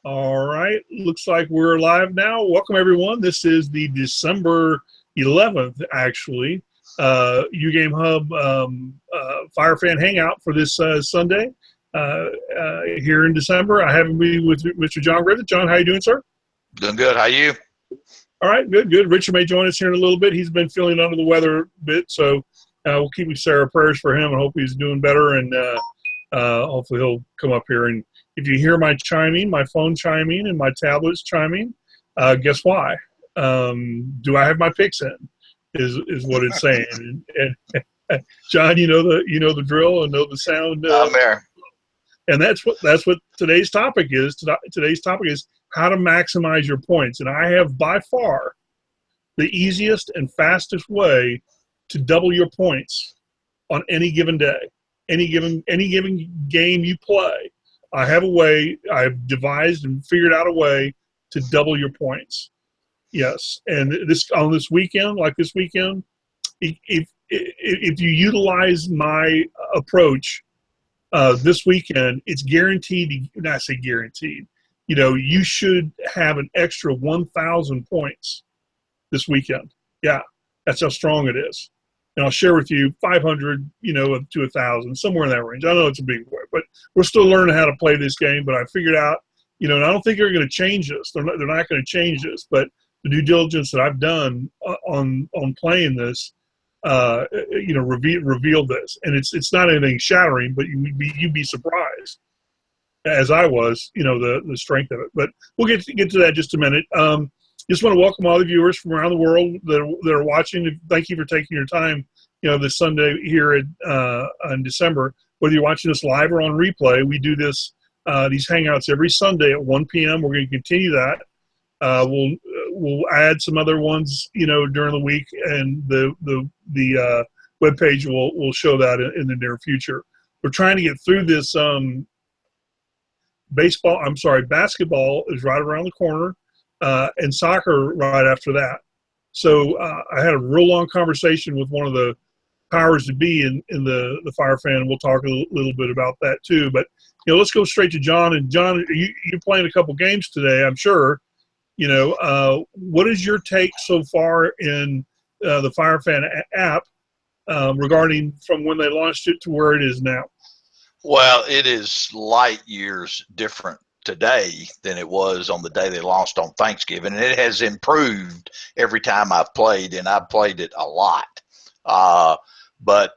All right, looks like we're live now. Welcome everyone. This is the December 11th, actually, uGameHub FireFan Hangout for this Sunday here in December. I have me with Mr. John Griffith. John, how you doing, sir? Doing good. How are you? All right, good. Richard may join us here in a little bit. He's been feeling under the weather a bit, so we'll keep Sarah prayers for him and hope he's doing better, and hopefully he'll come up here. And if you hear my chiming, my phone chiming and my tablet's chiming, guess why? Do I have my picks in? Is what it's saying. And John, you know the drill and know the sound. I'm there. And that's what today's topic is. Today's topic is how to maximize your points. And I have by far the easiest and fastest way to double your points on any given day, any given game you play. I have a way. I've devised and figured out a way to double your points. Yes, and this weekend, if you utilize my approach this weekend, it's guaranteed. When I say guaranteed, you should have an extra 1,000 points this weekend. Yeah, that's how strong it is. And I'll share with you 500, to 1,000, somewhere in that range. I know it's a big way, but we're still learning how to play this game. But I figured out, and I don't think they're going to change this. They're not going to change this. But the due diligence that I've done on playing this, revealed this. And it's not anything shattering, but you'd be surprised, as I was, the strength of it. But we'll get to that in just a minute. Just want to welcome all the viewers from around the world that are watching. Thank you for taking your time, this Sunday here in December. Whether you're watching us live or on replay, we do these hangouts every Sunday at 1 p.m. We're going to continue that. We'll add some other ones, during the week, and the webpage will show that in the near future. We're trying to get through this. Basketball is right around the corner. And soccer right after that. So I had a real long conversation with one of the powers to be in the FireFan, and we'll talk a little bit about that too. But let's go straight to John. And John, you're playing a couple games today, I'm sure. What is your take so far in the FireFan app regarding from when they launched it to where it is now? Well, it is light years different today than it was on the day they launched on Thanksgiving, and it has improved every time I've played, and I've played it a lot. But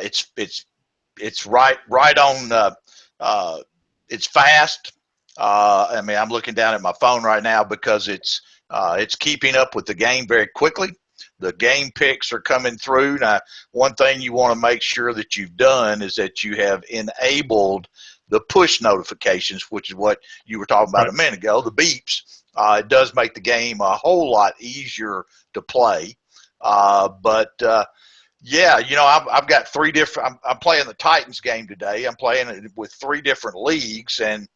it's right on. It's fast. I'm looking down at my phone right now because it's keeping up with the game very quickly. The game picks are coming through. Now, one thing you want to make sure that you've done is that you have enabled the push notifications, which is what you were talking about a minute ago, the beeps. It does make the game a whole lot easier to play. I've got three different, I'm playing the Titans game today. I'm playing it with three different leagues. And,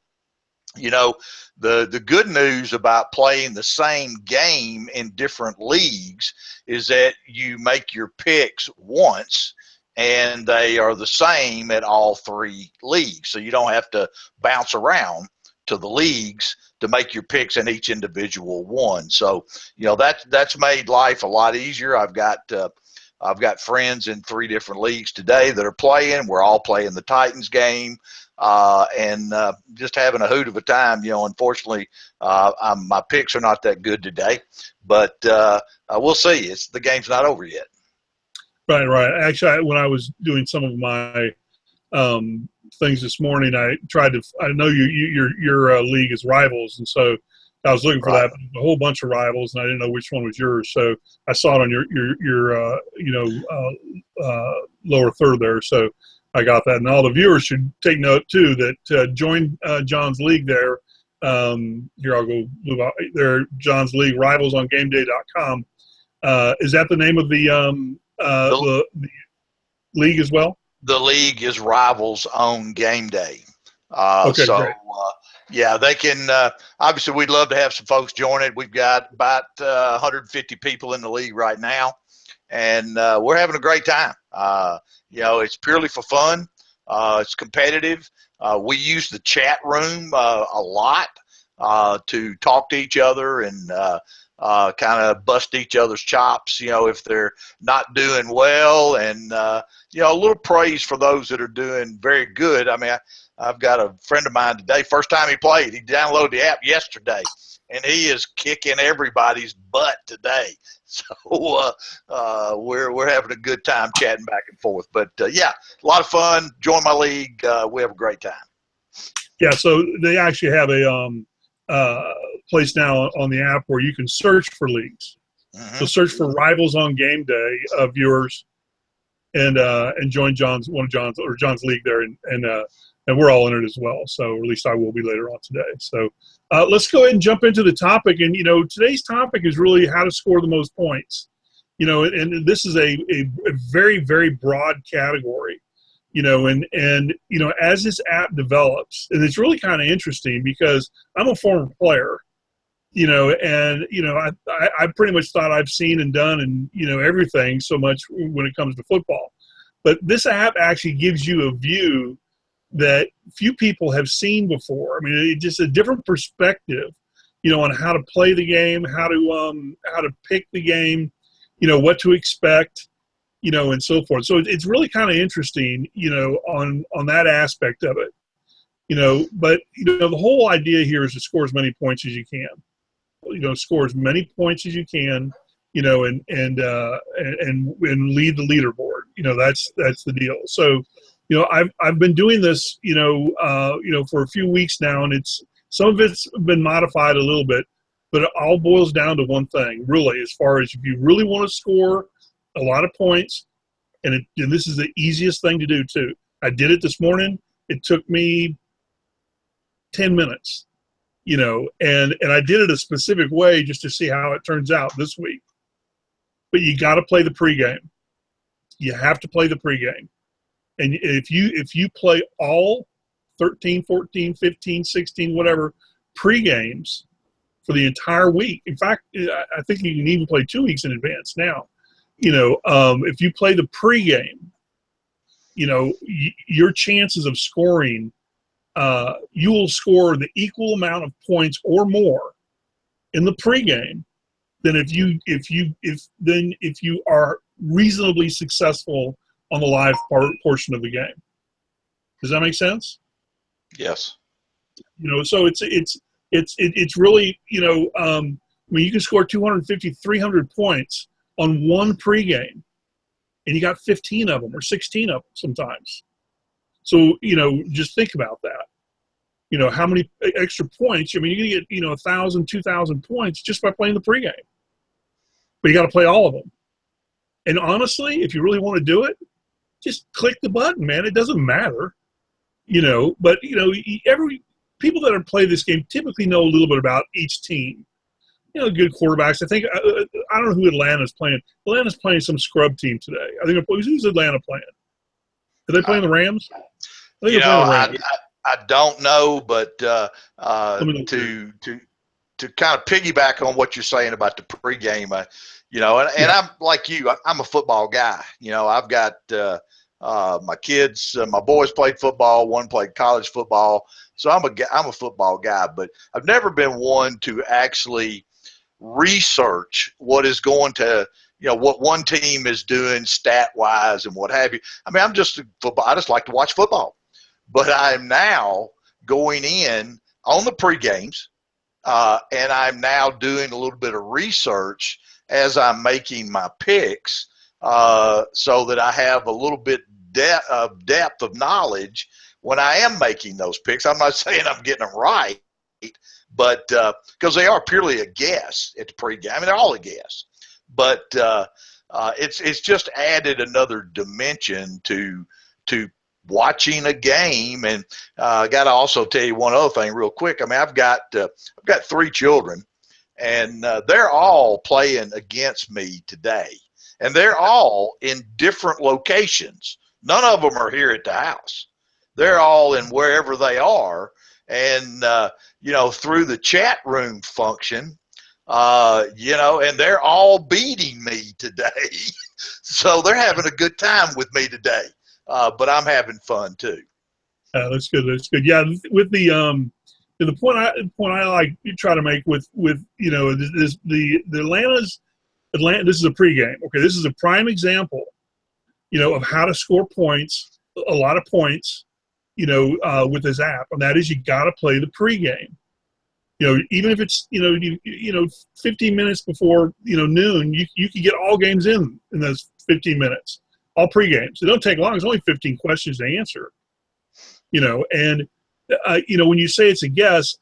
the good news about playing the same game in different leagues is that you make your picks once, and they are the same at all three leagues. So you don't have to bounce around to the leagues to make your picks in each individual one. So, that's made life a lot easier. I've got friends in three different leagues today that are playing. We're all playing the Titans game, and just having a hoot of a time. Unfortunately, my picks are not that good today, but we'll see. The game's not over yet. Right. Actually, when I was doing some of my things this morning, I know your league is Rivals, and so I was looking for that. But a whole bunch of Rivals, and I didn't know which one was yours. So I saw it on your lower third there. So I got that, and all the viewers should take note too that join John's league there. Here I'll go move out there. John's league, Rivals on GameDay.com. Is that the name of the league as well? The league is Rivals on Game Day. Great. They can obviously we'd love to have some folks join it. We've got about 150 people in the league right now, and we're having a great time. It's purely for fun. It's competitive. We use the chat room a lot to talk to each other and kind of bust each other's chops, if they're not doing well, and a little praise for those that are doing very good. I mean, I've got a friend of mine today, first time he played, he downloaded the app yesterday, and he is kicking everybody's butt today. So we're having a good time chatting back and forth. But yeah, a lot of fun. Join my league. We have a great time. Yeah, so they actually have a place now on the app where you can search for leagues. Mm-hmm. So search for Rivals on Game Day of yours, and join John's league there, and we're all in it as well. So, or at least I will be later on today. So let's go ahead and jump into the topic. And today's topic is really how to score the most points. And this is a very, very broad category. And as this app develops, and it's really kind of interesting because I'm a former player, I pretty much thought I've seen and done and, everything so much when it comes to football. But this app actually gives you a view that few people have seen before. I mean, it's just a different perspective, on how to play the game, how to pick the game, what to expect, and so forth. So it's really kind of interesting, on that aspect of it, but, the whole idea here is to score as many points as you can, score as many points as you can, and lead the leaderboard. That's the deal. So, I've been doing this, for a few weeks now, and some of it's been modified a little bit, but it all boils down to one thing, really, as far as if you really want to score a lot of points, and this is the easiest thing to do too. I did it this morning. It took me 10 minutes, and I did it a specific way just to see how it turns out this week. But you got to play the pregame. You have to play the pregame. And if you play all 13, 14, 15, 16, whatever pregames for the entire week, in fact, I think you can even play 2 weeks in advance now. If you play the pregame, your chances of scoring, you will score the equal amount of points or more in the pregame than if you are reasonably successful on the live portion of the game. Does that make sense? Yes. So it's really, you can score 250, 300 points on one pregame, and you got 15 of them or 16 of them sometimes. So, just think about that. How many extra points? I mean, you're going to get, 1,000, 2,000 points just by playing the pregame. But you got to play all of them. And honestly, if you really want to do it, just click the button, man. It doesn't matter. But, every people that have played this game typically know a little bit about each team. Good quarterbacks. I think, I don't know who Atlanta's playing. Atlanta's playing some scrub team today. I think, who's Atlanta playing? Are they playing the Rams? I think they're playing the Rams. I don't know, but to kind of piggyback on what you're saying about the pregame, and I'm like you. I'm a football guy. I've got my kids. My boys played football. One played college football. So I'm a football guy, but I've never been one to actually research what is going to, what one team is doing stat wise and what have you. I mean, I just like to watch football, but I'm now going in on the pre-games, and I'm now doing a little bit of research as I'm making my picks, so that I have a little bit depth of knowledge when I am making those picks. I'm not saying I'm getting them right, but because they are purely a guess at the pregame. I mean, they're all a guess, but it's just added another dimension to watching a game. And I got to also tell you one other thing real quick. I mean, I've got 3 children, and they're all playing against me today, and they're all in different locations. None of them are here at the house. They're all in wherever they are. And, through the chat room function, and they're all beating me today. So they're having a good time with me today. But I'm having fun too. That's good. That's good. Yeah, with the point I like you try to make with the Atlanta. This is a pregame. Okay, this is a prime example, of how to score points, a lot of points, with this app, and that is you got to play the pregame. Even if it's 15 minutes before noon, you can get all games in those 15 minutes, all pregames. It don't take long. It's only 15 questions to answer. And when you say it's a guess,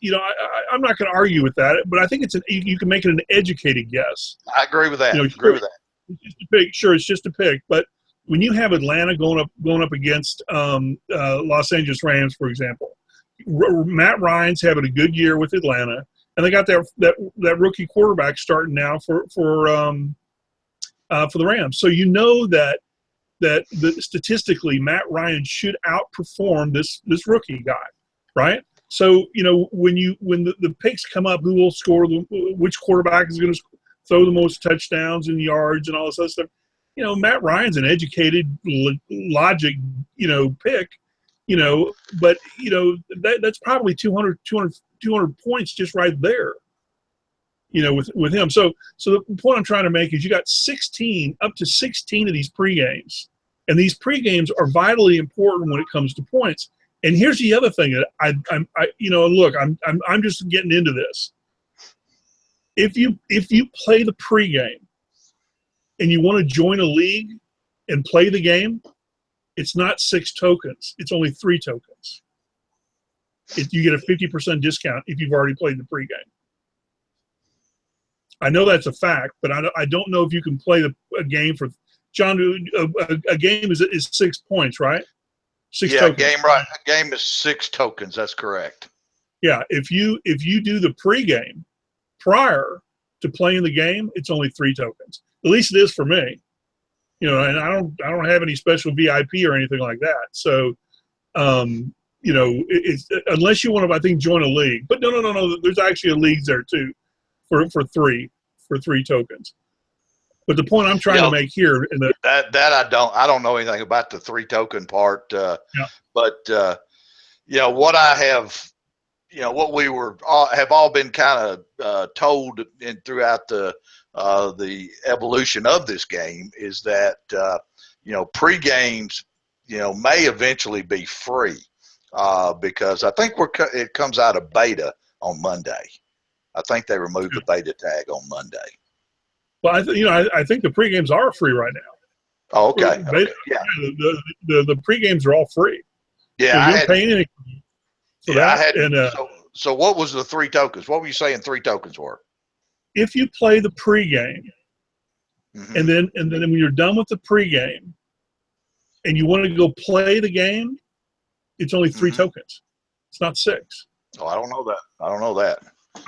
I'm not going to argue with that, but I think you can make it an educated guess. I agree with that. It's just a pick. Sure, it's just a pick, but when you have Atlanta going up against Los Angeles Rams, for example, Matt Ryan's having a good year with Atlanta, and they got that rookie quarterback starting now for the Rams. So that statistically Matt Ryan should outperform this rookie guy, right? So when the picks come up, who will score, which quarterback is going to throw the most touchdowns and yards and all this other stuff. Matt Ryan's an educated logic pick, but that's probably 200 points just right there, with him. So the point I'm trying to make is you got up to 16 of these pregames, and these pregames are vitally important when it comes to points. And here's the other thing that I'm just getting into this. If you play the pregame and you want to join a league and play the game, it's not 6 tokens. It's only 3 tokens. You get a 50% discount if you've already played the pregame. I know that's a fact, but I don't know if you can play a game for John. A game is 6 points, right? 6 tokens. A game is 6 tokens. That's correct. Yeah, if you do the pregame prior to playing the game, it's only 3 tokens. At least it is for me. And I don't have any special VIP or anything like that. So, it's unless you want to, I think, join a league. But no. There's actually a league there too, for 3 tokens. But the point I'm trying to make here, that I don't know anything about the 3 token part. But what I have, what we have all been kind of told throughout the evolution of this game is that pre-games may eventually be free because I think it comes out of beta on Monday. I think they removed the beta tag on Monday. Well, I think the pre-games are free right now. Oh, okay. Yeah. The pre-games are all free. Yeah, so you're paying anything for that. So what was the 3 tokens? What were you saying 3 tokens were? If you play the pregame, mm-hmm. and then when you're done with the pregame, and you want to go play the game, it's only 3 mm-hmm. tokens. It's not 6. Oh, I don't know that.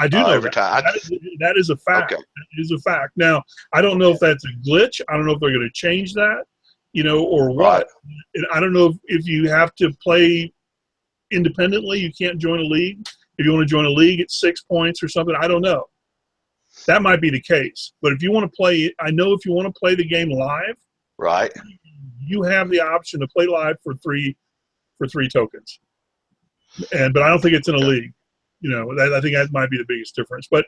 I do know that is a fact. Okay. That is a fact. Now, I don't know if that's a glitch. I don't know if they're going to change that, or what. Right. And I don't know if you have to play independently. You can't join a league. If you want to join a league, it's 6 points or something. I don't know. That might be the case. But if you want to play, I know if you want to play the game live, right, you have the option to play live for 3 tokens. But I don't think it's in a league. I think that might be the biggest difference. But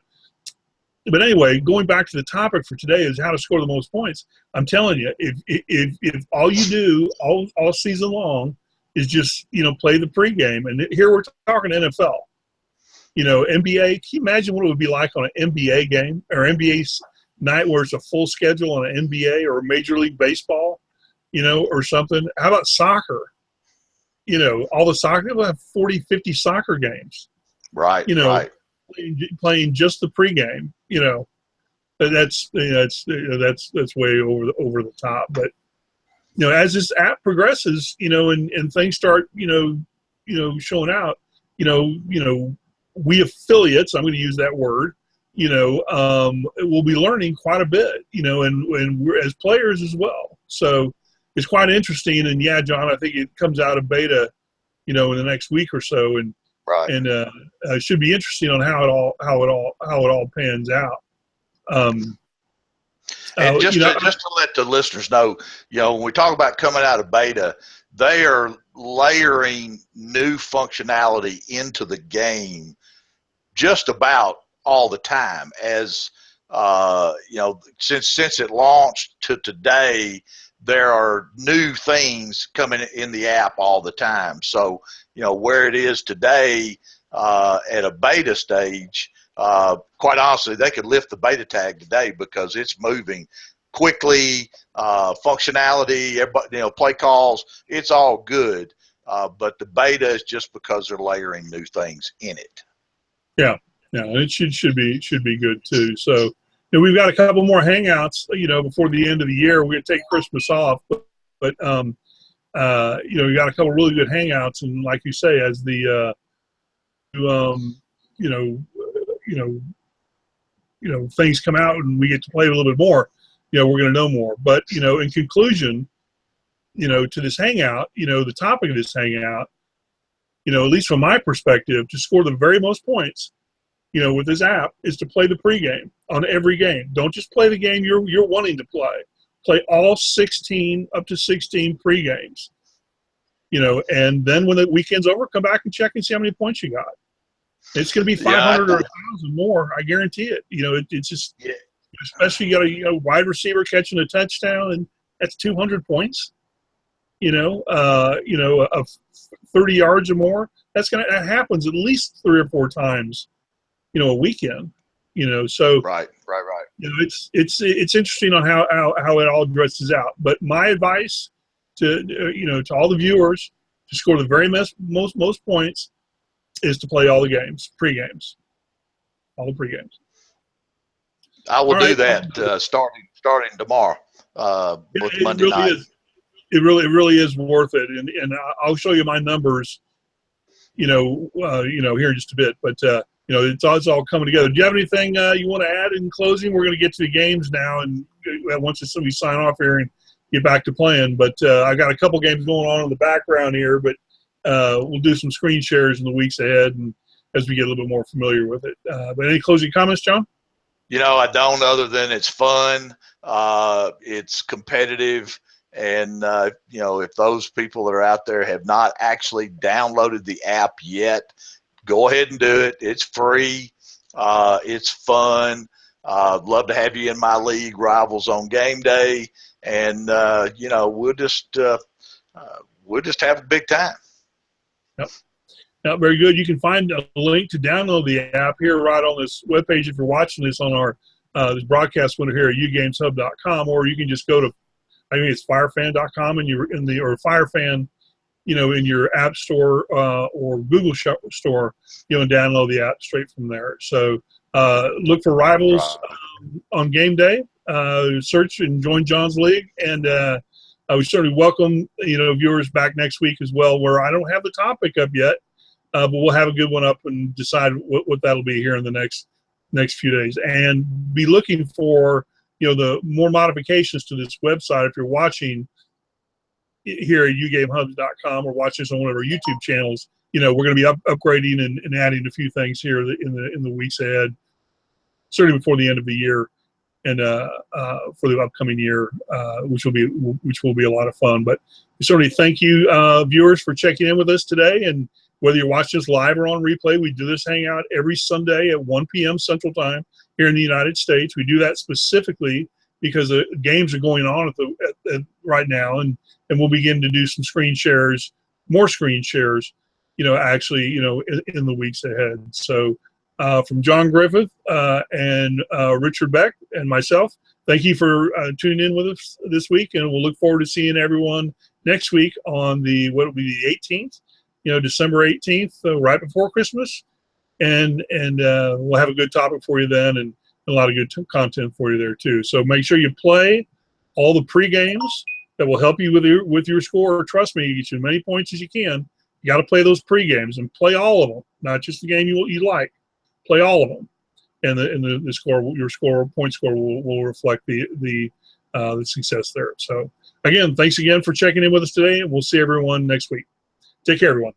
anyway, going back to the topic for today is how to score the most points. I'm telling you, if all you do all season long is just play the pregame, and here we're talking NFL. NBA. Can you imagine what it would be like on an NBA game or NBA night where it's a full schedule on an NBA or Major League Baseball, or something? How about soccer? All the soccer people have 40, 50 soccer games. Right. Right. Playing just the pregame. That's way over the top. But as this app progresses, and things start, showing out, we affiliates, I'm going to use that word, we'll be learning quite a bit, and we're as players as well. So it's quite interesting. And yeah, John, I think it comes out of beta, in the next week or so, and right. And it should be interesting on how it all pans out. And just to let the listeners know, when we talk about coming out of beta, they are layering new functionality into the game just about all the time. As since it launched to today, there are new things coming in the app all the time. So where it is today at a beta stage, quite honestly, they could lift the beta tag today because it's moving quickly. Functionality, everybody, play calls, it's all good. But the beta is just because they're layering new things in it. Yeah, it should be good too. So we've got a couple more hangouts, before the end of the year. We're gonna take Christmas off, but we got a couple really good hangouts, and like you say, as the things come out and we get to play a little bit more, we're going to know more. But in conclusion, to this hangout, the topic of this hangout, at least from my perspective, to score the very most points, with this app, is to play the pregame on every game. Don't just play the game you're wanting to play. Play all 16 up to 16 pregames. And then when the weekend's over, come back and check and see how many points you got. It's going to be 500 or 1,000 more. I guarantee it. It's just, especially you got a wide receiver catching a touchdown, and that's 200 points. 30 yards or more. That happens at least 3 or 4 times, a weekend. So right. It's interesting on how it all dresses out. But my advice to all the viewers to score the very most points is to play all the games, pre-games, all the pre-games. I will do that starting tomorrow with Monday really night. It really is worth it, and I'll show you my numbers, here in just a bit. But it's all coming together. Do you have anything you want to add in closing? We're going to get to the games now, and once we sign off here and get back to playing. But I got a couple games going on in the background here, but we'll do some screen shares in the weeks ahead, and as we get a little bit more familiar with it. But any closing comments, John? I don't, other than it's fun, it's competitive, and if those people that are out there have not actually downloaded the app yet, go ahead and do it. It's free. It's fun. Love to have you in my league, Rivals on Game Day, and we'll just have a big time. Yep. Very good. You can find a link to download the app here right on this webpage if you're watching this on our this broadcast window here at uGameHub.com, or you can just go to, I think it's FireFan.com, and you're or FireFan, in your app store or Google store, and download the app straight from there. So look for Rivals on Game Day. Search and join John's league, and I would certainly welcome viewers back next week as well, where I don't have the topic up yet. But we'll have a good one up and decide what that'll be here in the next few days. And be looking for, the more modifications to this website. If you're watching here at uGameHub.com or watching us on one of our YouTube channels, we're going to be upgrading and adding a few things here in the weeks ahead, certainly before the end of the year, and for the upcoming year, which will be a lot of fun. But certainly thank you, viewers, for checking in with us today. And whether you're watching us live or on replay, we do this hangout every Sunday at 1 p.m. Central Time here in the United States. We do that specifically because the games are going on right now, and we'll begin to do some more screen shares, actually, in the weeks ahead. So from John Griffith and Richard Beck and myself, thank you for tuning in with us this week, and we'll look forward to seeing everyone next week on the 18th. December 18th, right before Christmas, and we'll have a good topic for you then, and a lot of good content for you there too. So make sure you play all the pre-games that will help you with your score. Trust me, you get you as many points as you can. You got to play those pre-games and play all of them, not just the game you like. Play all of them, and the score, your point score will reflect the success there. So again, thanks again for checking in with us today, and we'll see everyone next week. Take care, everyone.